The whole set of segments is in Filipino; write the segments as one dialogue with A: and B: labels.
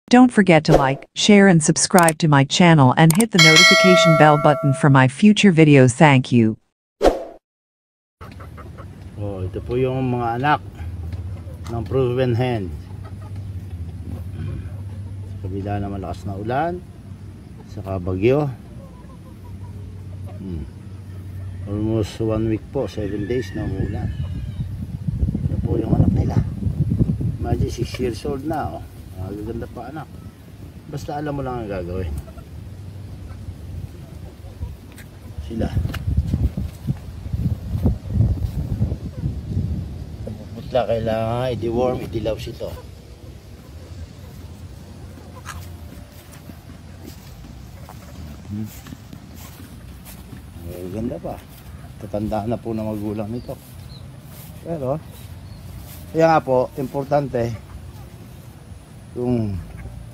A: Don't forget to like, share and subscribe to my channel and hit the notification bell button for my future videos. Thank you.
B: Oh, ito po yung mga anak ng proven hen. Sa kabila na malakas na ulan, saka bagyo. Almost 1 week po, 7 days na umulan. Ito po yung anak nila. Imagine 6 years old na, oh. Magaganda pa anak. Basta alam mo lang ang gagawin. Sila. Putla, kailangan i-deworm, i-dilaw ito. Magaganda pa. Tatandaan na po na magulang nito. Pero kaya nga po, importante yung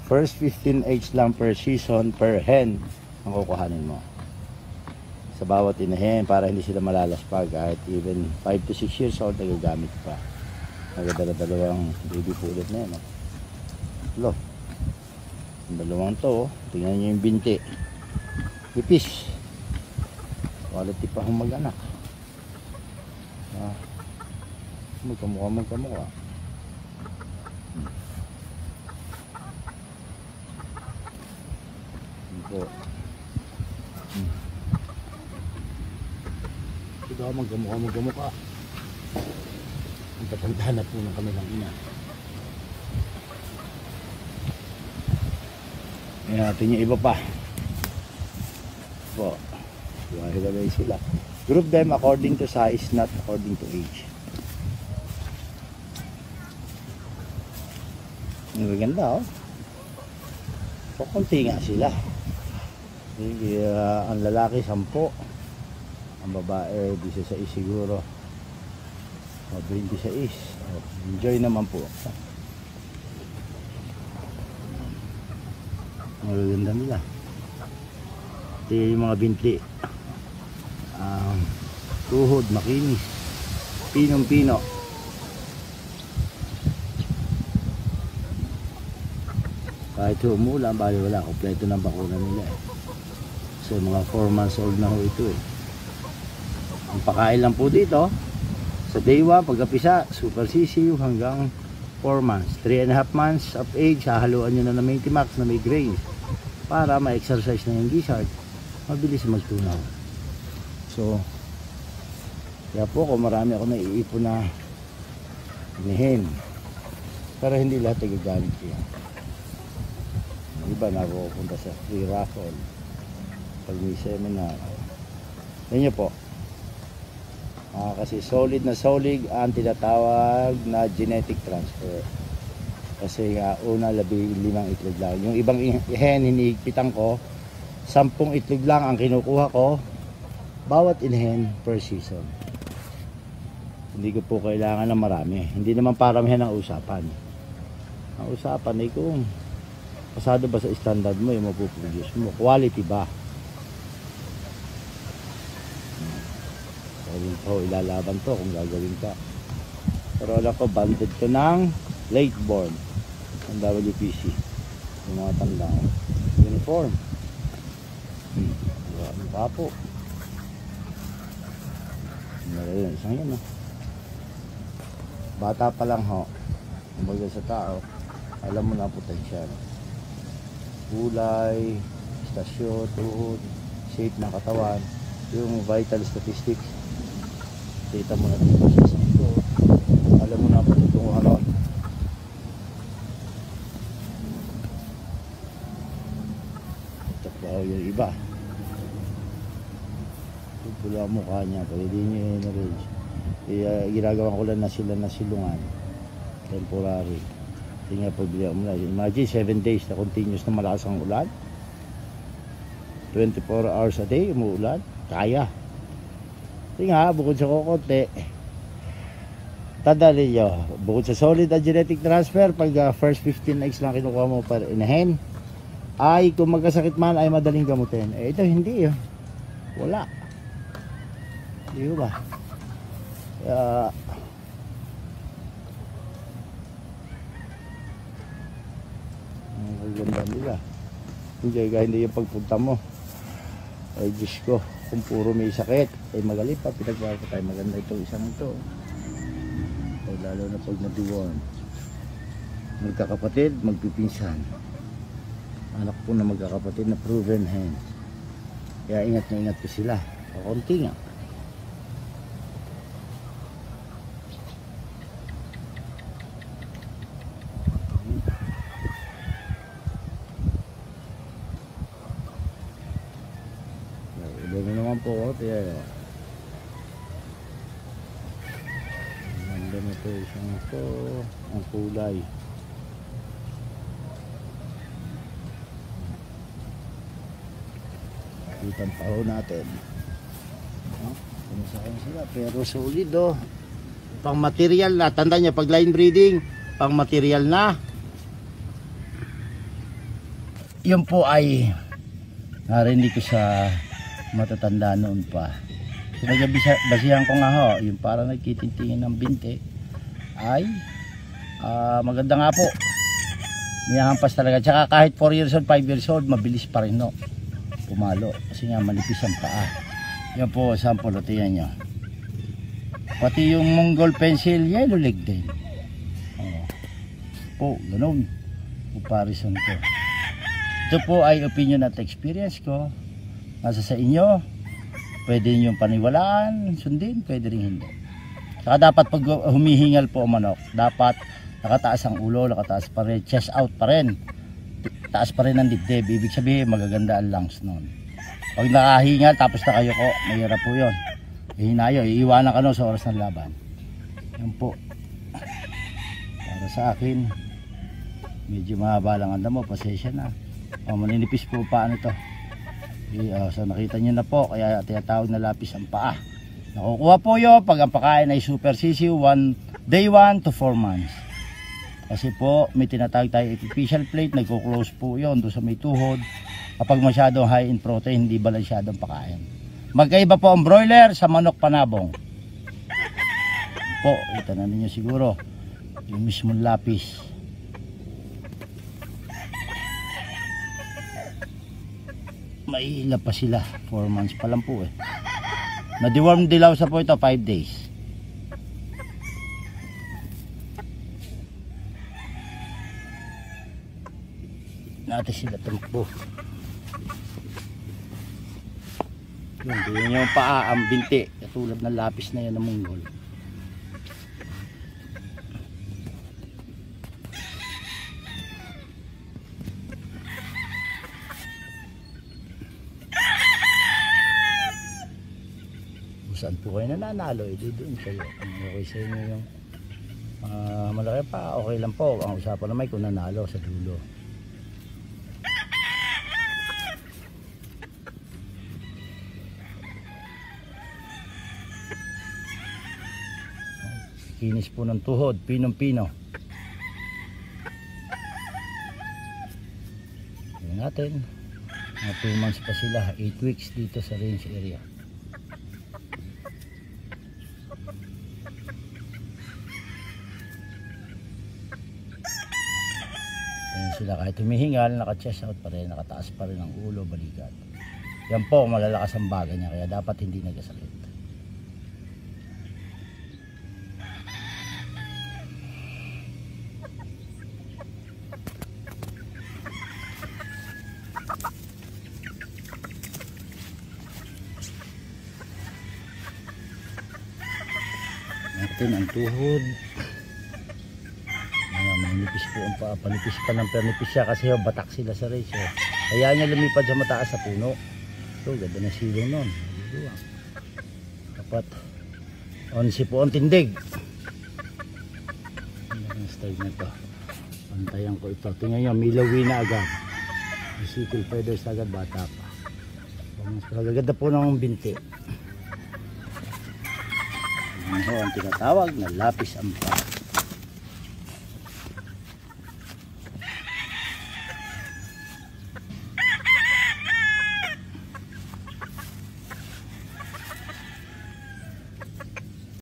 B: first 15 eggs lang per season per hen ang kukuhanin mo sa bawat inahen para hindi sila malalaspag. Kahit even 5 to 6 years old nagagamit pa. Nagdala-dalawang baby pullet na yan, lo, yung dalawang to, tingnan nyo yung binti, ipis, quality pa hong mag-anak. Magkamukha ito, magkamukha. Ang tatanda na po ng kanilang ina. Ngayon natin yung iba pa po. Hilagay sila. Group them according to size, not according to age. Ang maganda, oh. So, konti nga sila. Ang lalaki 10, ang babae 16 siguro, o 26. Enjoy naman po. Magaganda nila. Ito yung mga binti, tuhod, makinis, pinong-pino. Kahit umulan, bali wala, kompleto ng bakuna nila eh. So mga 4 months old na ho ito eh. Ang pakain lang po dito sa day 1 pagkapisa, super sisiw hanggang 4 months. 3.5 months of age, hahaluan nyo na ng Max na may grains para ma-exercise na yung gizzard, mabilis magtunaw. So kaya po kung marami ako naiipon na inahin, pero hindi lahat nagagamit ko yan. Iba na pupunta sa free raffle pag may seminar. Yan nyo po. Kasi solid ang tinatawag na genetic transfer. Kasi una 15 itlog lang. Yung ibang hen hinihigpitan ko 10 itlog lang ang kinukuha ko bawat inahen per season. Hindi ko po kailangan ng marami. Hindi naman paramihan ang usapan. Ang usapan ay kung pasado ba sa standard mo yung mapuproduce mo, quality ba. So ilalaban to kung gagawin ka. Pero alam ko banded to ng late born ng WPC, yung mga tanda uniform. Ano pa po nalayan isang yan, bata pa lang ho, kumbaga sa tao alam mo na potensyal, kulay, istasyon, tuhod, shape ng katawan, yung vital statistics. Kita mo na dito sa isang ito, alam mo na pati itong ano. Ito pa yung iba, pula ang mukha niya pag hindi niya in-arrange. Ginagawa ko lang na sila na silungan temporary. Tingnan po, imagine 7 days na continuous na malakas ang ulan, 24 hours a day umuulan, kaya. Tingnan, bukod sa kukunti, tandaan ninyo, bukod sa solid at genetic transfer, pag first 15 eggs lang kinukuha mo per inahen, ay kung magkasakit man ay madaling gamutin. Ito hindi yun, wala. Di ba? nila. Hindi kaya hindi yung pagpunta mo. Ay Diyos ko, kung puro may sakit, ay magaling pa, pinagbago tayo. Maganda ito, isang ito. O lalo na pag na-deworm. Magkakapatid, magpipinsan. Anak po na magkakapatid na proven hands. Kaya ingat na ingat ko sila. O konti nga. Dami naman po ako. Kaya ganda na ito. Isang ito. Ang kulay. Kitang paho natin. Kumusahin sila. Pero solid oh. Pang material na. Tanda niya pag line breeding. Pang material na. Yun po ay narinig ko sa matatanda noon pa. Basihan ko nga ho, yung parang nagtitingin ng binte ay maganda nga po. Niyahampas talaga. Tsaka kahit 4 years old, 5 years old, mabilis pa rin no. Pumalo. Kasi nga manipis ang paa. Yan po, sample. Tiyan nyo. Pati yung Mongol pencil, yellow leg din. Po, ganun. Comparison ko. Ito po ay opinion at experience ko. Nasa sa inyo, pwede nyo paniwalaan, sundin, pwede rin hindi. Saka dapat pag humihingal po ang manok, dapat nakataas ang ulo, nakataas pa rin, chest out pa rin. Taas pa rin ang dibdib, ibig sabihin magaganda ang lungs nun. Pag nakahingal, tapos na kayo ko, mahirap po yun. Hihinayo, iiwanan ka no sa oras ng laban. Yan po. Para sa akin, medyo mahaba lang ang damo, pasensya na. Maninipis po paano ito. So nakita nyo na po, kaya tinatawag na lapis ang paa. Nakukuha po yun pag ang pagkain ay super sisiw, day 1 to 4 months. Kasi po may tinatawag tayo artificial plate, nagko-close po yun doon sa may tuhod. Kapag masyadong high in protein, hindi balansyadong pagkain. Magkaiba po ang broiler sa manok panabong. Po, kita na ninyo siguro yung mismong lapis. Maila pa sila, 4 months pa lang po eh. Na-deworm dilaw sa po ito 5 days. Natin sila tumpo. Yun yung paa, ang binti, katulad ng lapis na yan ng Mongol. Saan po kayo nananalo, doon kayo. Okay sa inyo yung malaki pa, okay lang po. Ang usapan naman kung nanalo sa dulo. Kinis po ng tuhod, pinong-pino. Tingnan natin. Mga 2 months pa sila, 8 weeks dito sa range area. Sila kahit humihingal, naka-chest out pa rin, nakataas pa rin ang ulo, balikat. Yan po, malalakas ang bagay niya, kaya dapat hindi nagasakit. Natin ang tuhod. Manipis po ang paa, panipis pa ng pernipis siya kasi batak sila sa race. Kaya niya lumipad sa mataas sa puno. So ganda na silong nun. Dapat onsi po ang tindig. Ang style na ito. Pantayan ko ito. Tingnan nyo, milawi na agad. Sickle feathers agad, bata pa. Magaganda po ng binti. Ano ang tinatawag na lapis ang paa.